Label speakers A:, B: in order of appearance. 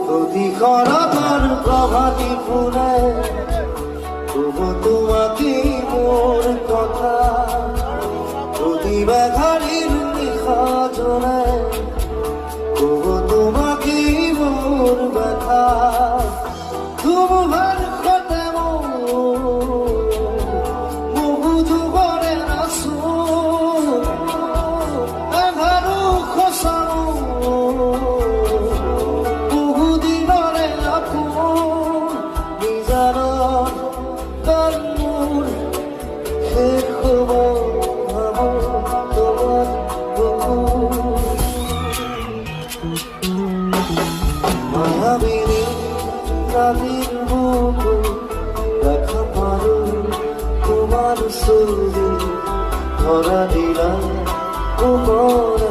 A: অধিকরতার প্রভাতী ফুলে তবু তোমাকে মোর কথা প্রতিবাঘারির নিখা জোরে তবু তোমাকে মোর ব্যথা তবু ভার কথা বহু যুগরে আসো এভারু খসানো মায়াবিনী রাতের বুকু দেখা পারো তোমার ছবি ধরা দিলাম তোমার